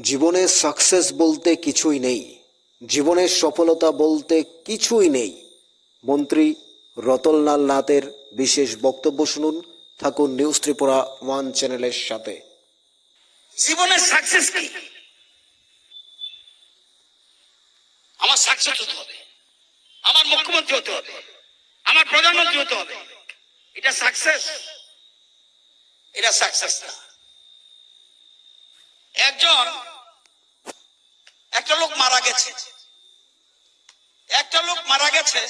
জীবনে সাকসেস বলতে কিছুই নেই, জীবনের সফলতা বলতে কিছুই নেই। মন্ত্রী রতনলাল নাথের বিশেষ বক্তব্য শুনুন। থাকুন নিউজ ত্রিপুরা ওয়ান চ্যানেলের সাথে। জীবনের সাকসেস কি? আমার সাকসেস হতে হবে, আমার মুখ্যমন্ত্রী হতে হবে, আমার প্রধানমন্ত্রী হতে হবে। এটা সাকসেস? এটা সাকসেস না। একটা লোক মারা গেছে,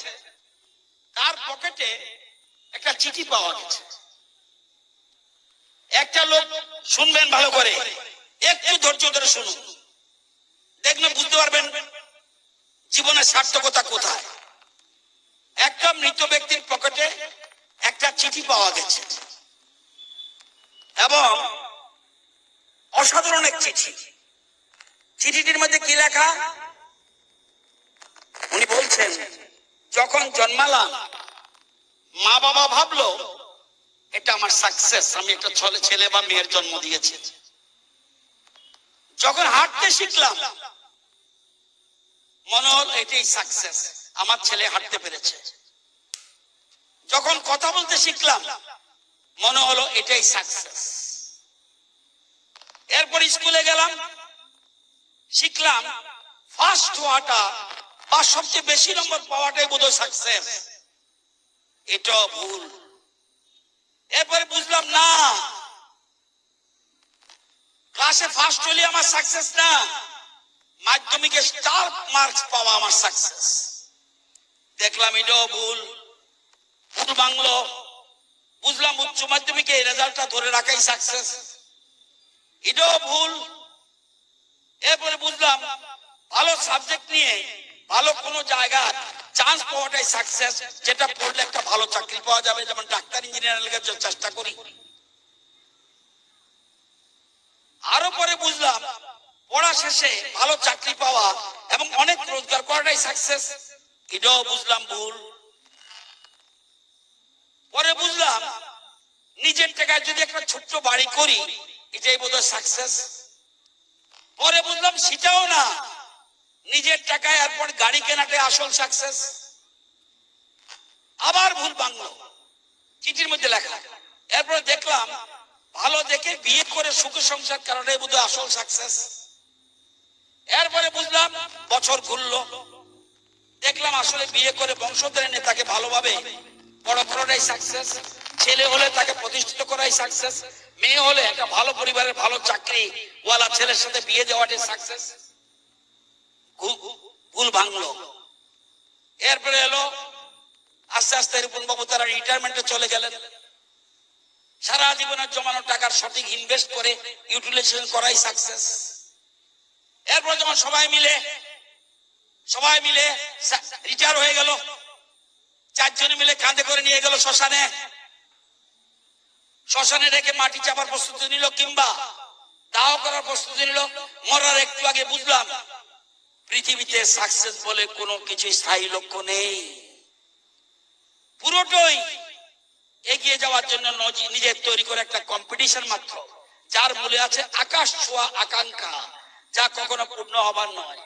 তার পকেটে একটা চিঠি পাওয়া গেছে। একটা লোক, শুনবেন ভালো করে, একটু ধৈর্য ধরে শুনুন, দেখলে বুঝতে পারবেন জীবনের সার্থকতা কোথায়। একটা মৃত ব্যক্তির পকেটে একটা চিঠি পাওয়া গেছে এবং অসাধারণ এক চিঠি। চিঠিটির মধ্যে কি লেখা? উনি বলছেন, যখন জন্মালাম মা বাবা ভাবলো এটা আমার সাকসেস, আমি একটা ছেলে বা মেয়ের জন্ম দিয়েছি। যখন হাঁটতে শিখলাম মনে হল এটাই সাকসেস, আমার ছেলে হাঁটতে পেরেছে। যখন কথা বলতে শিখলাম মনে হলো এটাই সাকসেস। এরপর স্কুলে গেলাম, শিখলাম ফার্স্ট হওয়াটা বা সবচেয়ে বেশি নম্বর পাওয়াটাই বোধহয় সাকসেস। এটা ভুল। এরপরে বুঝলাম না, ক্লাসে ফার্স্ট হলে আমার সাকসেস না, মাধ্যমিকে স্টার মার্কস পাওয়া আমার সাকসেস। দেখলাম এটাও ভুল, ভুল বাংলো। বুঝলাম উচ্চ মাধ্যমিকে এই রেজাল্টটা ধরে রাখাই সাকসেস, এটাও ভুল। এরপরে বুঝলাম ভালো সাবজেক্ট নিয়ে ভালো কোনো জায়গায় চান্স পাওয়াটাই সাকসেস, যেটা পড়লে একটা ভালো চাকরি পাওয়া যাবে, যেমন ডাক্তার ইঞ্জিনিয়ারের জন্য চেষ্টা করি। আরো পরে বুঝলাম পড়া শেষে ভালো চাকরি পাওয়া এবং অনেক রোজগার করাটাই সাকসেস, এটাও বুঝলাম ভুল। পরে বুঝলাম নিজের টাকায় যদি একটা ছোট্ট বাড়ি করি এটাই বোধহয় সাকসেস। পরে বুঝলাম সেটাও না, নিজের টাকায় এরপর গাড়ি কেনাটাই আসল সাকসেস। আবার ভুল বাংলো, চিঠির মধ্যে লেখা। এরপরে দেখলাম ভালো দেখে বিয়ে করে সুখে সংসার করাটাই বোধহয় আসল সাকসেস। এরপরে বুঝলাম বছর ঘুরলো, দেখলাম আসলে বিয়ে করে বংশধরের নেতাকে ভালোভাবে বড় করাটাই সাকসেস। ছেলে হলে তাকে প্রতিষ্ঠিত করাই সাকসেস, মেয়ে হলে একটা ভালো পরিবারের ভালো চাকরি ওয়ালা ছেলের সাথে বিয়ে দেওয়াটাই সাকসেস। ভুল ভাঙলো। এরপরে এলো আস্তে আস্তে রিপন বাবু তারা রিটায়ারমেন্টে চলে গেলেন। সারা জীবনের জমানো টাকার সঠিক ইনভেস্ট করে ইউটিলাইজেশন করাই সাকসেস। এরপর যখন সবাই মিলে রিটায়ার হয়ে গেল, চারজনে মিলে কাঁধে করে নিয়ে গেল শ্মশানে রেখে মাটি চাপার প্রস্তুতি নিল কিংবা দাহ করার প্রস্তুতি নিল। মরার একটু আগে বুঝলাম পৃথিবীতে সাকসেস বলে কোনো কিছু স্থায়ী লক্ষ্য নেই, পুরোটাই এগিয়ে যাওয়ার জন্য নিজের তৈরি করে একটা কম্পিটিশন মাত্র, যার মূলে আছে আকাশ ছোঁয়া আকাঙ্ক্ষা, যা কখনো পূর্ণ হবার নয়।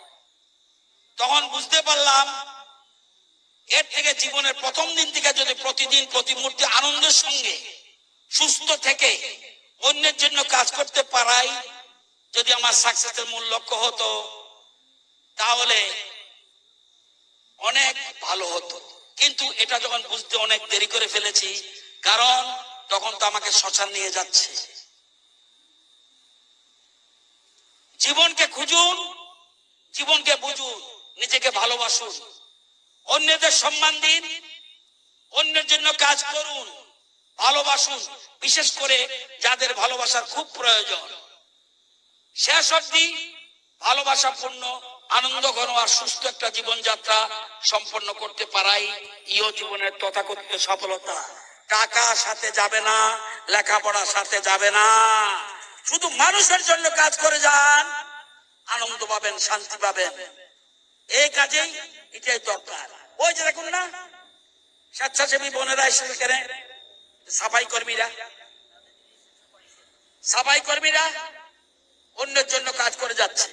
তখন বুঝতে পারলাম এর থেকে জীবনের প্রথম দিন থেকে যদি প্রতিদিন প্রতি মুহূর্তে আনন্দের সঙ্গে সুস্থ থেকে অন্যের জন্য কাজ করতে পারাই যদি আমার সাকসেসের মূল লক্ষ্য হতো তাহলে অনেক ভালো হতো। কিন্তু এটা যখন বুঝতে অনেক দেরি করে ফেলেছি, কারণ তখন তো আমাকে শ্মশান নিয়ে যাচ্ছে। জীবনকে খুঁজুন, জীবনকে বুঝুন, নিজেকে ভালোবাসুন, অন্যদের সম্মান দিন, অন্যের জন্য কাজ করুন, ভালোবাসুন, বিশেষ করে যাদের ভালোবাসার খুব প্রয়োজন। শেষ অবধি ভালোবাসাপূর্ণ আনন্দ ঘন আর সুস্থ একটা জীবনযাত্রা সম্পন্ন করতে পারাই ইহ জীবনের তথাকথিত সফলতা। টাকা সাথে যাবে না, লেখাপড়া সাথে যাবে না, শুধু মানুষের জন্য কাজ করে যান, আনন্দ পাবেন, শান্তি পাবেন। এই কাজেই এটাই দরকার। ওই যে দেখুন না, স্বেচ্ছাসেবী বোনেরা এসেছে কেন, সাফাই কর্মীরা অন্যের জন্য কাজ করে যাচ্ছে।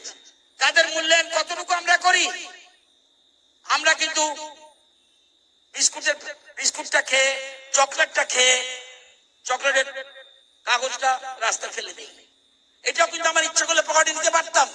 তাদের মূল্যায়ন কতটুকু আমরা করি? আমরা কিন্তু বিস্কুটটা খেয়ে, চকলেটটা খেয়ে, চকলেটের কাগজটা রাস্তা ফেলে দিই। এটাও কিন্তু আমার ইচ্ছা করলে পকেটে নিতে পারতাম।